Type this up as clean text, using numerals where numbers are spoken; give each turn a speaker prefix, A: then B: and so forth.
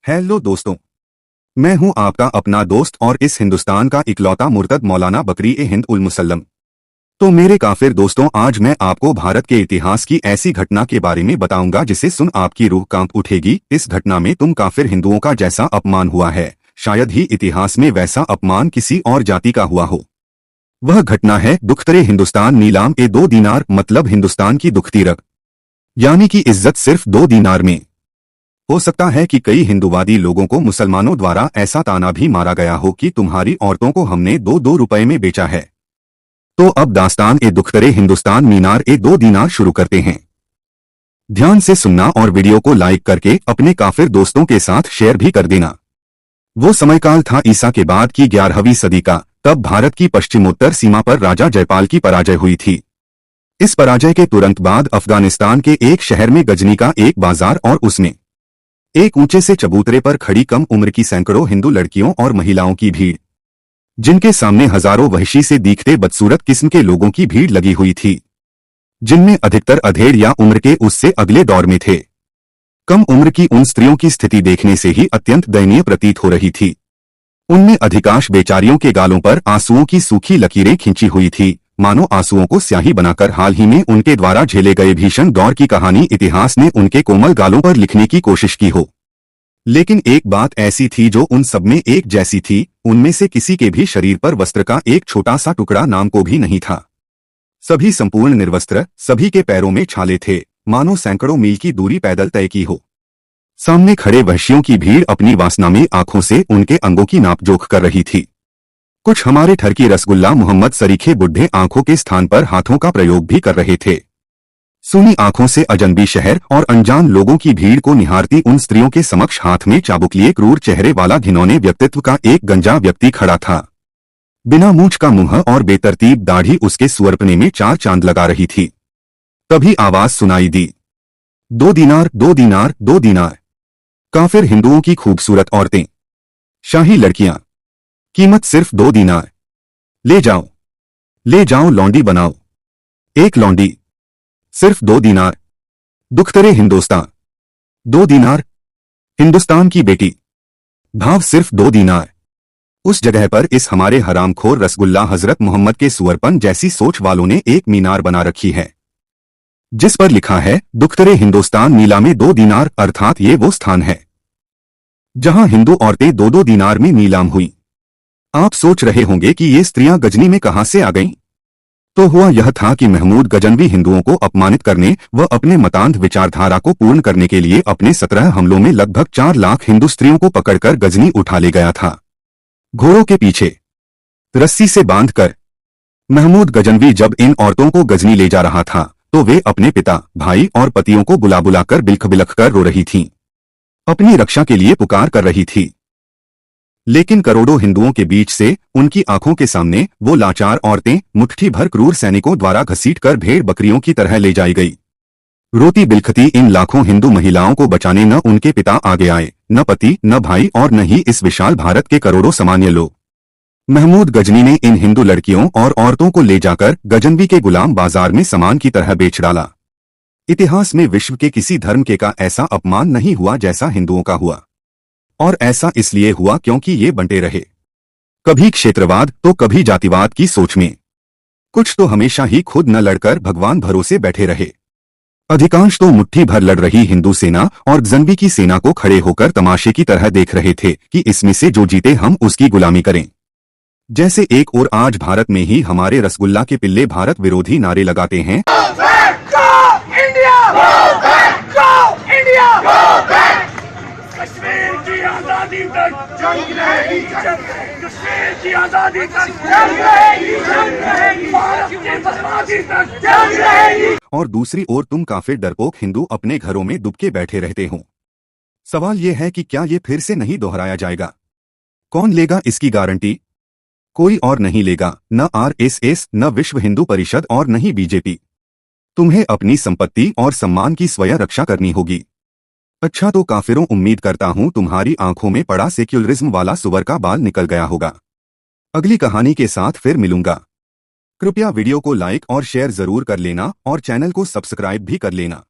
A: Hello दोस्तों, मैं हूं आपका अपना दोस्त और इस हिंदुस्तान का इकलौता मुर्तद मौलाना बकरी ए हिंद उल मुसल्लम। तो मेरे काफिर दोस्तों, आज मैं आपको भारत के इतिहास की ऐसी घटना के बारे में बताऊंगा जिसे सुन आपकी रूह कांप उठेगी। इस घटना में तुम काफिर हिंदुओं का जैसा अपमान हुआ है, शायद ही इतिहास में वैसा अपमान किसी और जाति का हुआ हो। वह घटना है दुख्तरे हिंदुस्तान नीलाम ए 2 दीनार, मतलब हिंदुस्तान की दुखती रग, यानी कि इज्जत सिर्फ 2 दीनार में। हो सकता है कि कई हिंदूवादी लोगों को मुसलमानों द्वारा ऐसा ताना भी मारा गया हो कि तुम्हारी औरतों को हमने 2-2 रुपए में बेचा है। तो अब दास्तान ए दुख्तरे हिंदुस्तान मीनार ए 2 दीनार शुरू करते हैं। ध्यान से सुनना और वीडियो को लाइक करके अपने काफिर दोस्तों के साथ शेयर भी कर देना। वो समयकाल था ईसा के बाद की 11वीं सदी का। तब भारत की पश्चिमोत्तर सीमा पर राजा जयपाल की पराजय हुई थी। इस पराजय के तुरंत बाद अफगानिस्तान के एक शहर में गजनी का एक बाजार और उसमें एक ऊंचे से चबूतरे पर खड़ी कम उम्र की सैकड़ों हिंदू लड़कियों और महिलाओं की भीड़, जिनके सामने हजारों वहशी से दिखते बदसूरत किस्म के लोगों की भीड़ लगी हुई थी, जिनमें अधिकतर अधेड़ या उम्र के उससे अगले दौर में थे। कम उम्र की उन स्त्रियों की स्थिति देखने से ही अत्यंत दयनीय प्रतीत हो रही थी। उनमें अधिकांश बेचारियों के गालों पर आंसुओं की सूखी लकीरें खींची हुई थी, मानो आंसुओं को स्याही बनाकर हाल ही में उनके द्वारा झेले गए भीषण दौर की कहानी इतिहास ने उनके कोमल गालों पर लिखने की कोशिश की हो। लेकिन एक बात ऐसी थी जो उन सब में एक जैसी थी, उनमें से किसी के भी शरीर पर वस्त्र का एक छोटा सा टुकड़ा नाम को भी नहीं था। सभी संपूर्ण निर्वस्त्र, सभी के पैरों में छाले थे, मानो सैकड़ों मील की दूरी पैदल तय की हो। सामने खड़े वहशियों की भीड़ अपनी वासना में आंखों से उनके अंगों की नापजोख कर रही थी। कुछ हमारे ठरकी रसगुल्ला मोहम्मद सरीखे बुढ़े आंखों के स्थान पर हाथों का प्रयोग भी कर रहे थे। सुनी आंखों से अजनबी शहर और अनजान लोगों की भीड़ को निहारती उन स्त्रियों के समक्ष हाथ में चाबुक लिए क्रूर चेहरे वाला घिनौने व्यक्तित्व का एक गंजा व्यक्ति खड़ा था। बिना मूंछ का मुंह और बेतरतीब दाढ़ी उसके सुअरपने में 4 चांद लगा रही थी। तभी आवाज सुनाई दी, 2 दीनार, 2 दीनार, 2 दीनार। काफिर हिंदुओं की खूबसूरत औरतें, शाही लड़कियां, कीमत सिर्फ 2 दीनार। ले जाओ, ले जाओ, लौंडी बनाओ। एक लौंडी सिर्फ 2 दीनार। दुख्तरे हिंदुस्तान 2 दीनार। हिंदुस्तान की बेटी, भाव सिर्फ 2 दीनार। उस जगह पर इस हमारे हरामखोर रसगुल्ला हजरत मोहम्मद के सुअरपन जैसी सोच वालों ने एक मीनार बना रखी है, जिस पर लिखा है दुख्तरे हिंदुस्तान नीलामे 2 दीनार, अर्थात ये वो स्थान है जहां हिंदू औरतें 2-2 दीनार में नीलाम हुई। आप सोच रहे होंगे कि ये स्त्रियां गजनी में कहां से आ गईं? तो हुआ यह था कि महमूद गजनवी हिंदुओं को अपमानित करने व अपने मतांध विचारधारा को पूर्ण करने के लिए अपने 17 हमलों में लगभग 4 लाख हिंदू स्त्रियों को पकड़कर गजनी उठा ले गया था, घोड़ों के पीछे रस्सी से बांधकर। महमूद गजनवी जब इन औरतों को गजनी ले जा रहा था तो वे अपने पिता, भाई और पतियों को बुला बुलाकर बिलख बिलख कर रो रही थीं, अपनी रक्षा के लिए पुकार कर रही थी। लेकिन करोड़ों हिंदुओं के बीच से उनकी आंखों के सामने वो लाचार औरतें मुट्ठी भर क्रूर सैनिकों द्वारा घसीटकर भेड़ बकरियों की तरह ले जाई गई। रोती बिलखती इन लाखों हिंदू महिलाओं को बचाने न उनके पिता आगे आए, न पति, न भाई और न ही इस विशाल भारत के करोड़ों सामान्य लोग। महमूद गजनी ने इन हिंदू लड़कियों और औरतों को ले जाकर गजनवी के गुलाम बाजार में सामान की तरह बेच डाला। इतिहास में विश्व के किसी धर्म के का ऐसा अपमान नहीं हुआ जैसा हिंदुओं का हुआ, और ऐसा इसलिए हुआ क्योंकि ये बंटे रहे, कभी क्षेत्रवाद तो कभी जातिवाद की सोच में। कुछ तो हमेशा ही खुद न लड़कर भगवान भरोसे बैठे रहे। अधिकांश तो मुट्ठी भर लड़ रही हिंदू सेना और गजनवी की सेना को खड़े होकर तमाशे की तरह देख रहे थे कि इसमें से जो जीते हम उसकी गुलामी करें। जैसे एक और आज भारत में ही हमारे रसगुल्ला के पिल्ले भारत विरोधी नारे लगाते हैं,
B: कश्मीर की आजादी तक जंग रहेगी, कश्मीर की आजादी तक जंग रहेगी, भारत की बर्बादी तक जंग रहेगी।
A: और दूसरी ओर तुम काफिर डरपोक हिंदू अपने घरों में दुबके बैठे रहते हो। सवाल ये है कि क्या ये फिर से नहीं दोहराया जाएगा? कौन लेगा इसकी गारंटी? कोई और नहीं लेगा, न आरएसएस, न विश्व हिंदू परिषद और न ही बीजेपी। तुम्हें अपनी संपत्ति और सम्मान की स्वयं रक्षा करनी होगी। अच्छा तो काफिरों, उम्मीद करता हूं तुम्हारी आंखों में पड़ा सेक्युलरिज्म वाला सुअर का बाल निकल गया होगा। अगली कहानी के साथ फिर मिलूंगा। कृपया वीडियो को लाइक और शेयर जरूर कर लेना और चैनल को सब्सक्राइब भी कर लेना।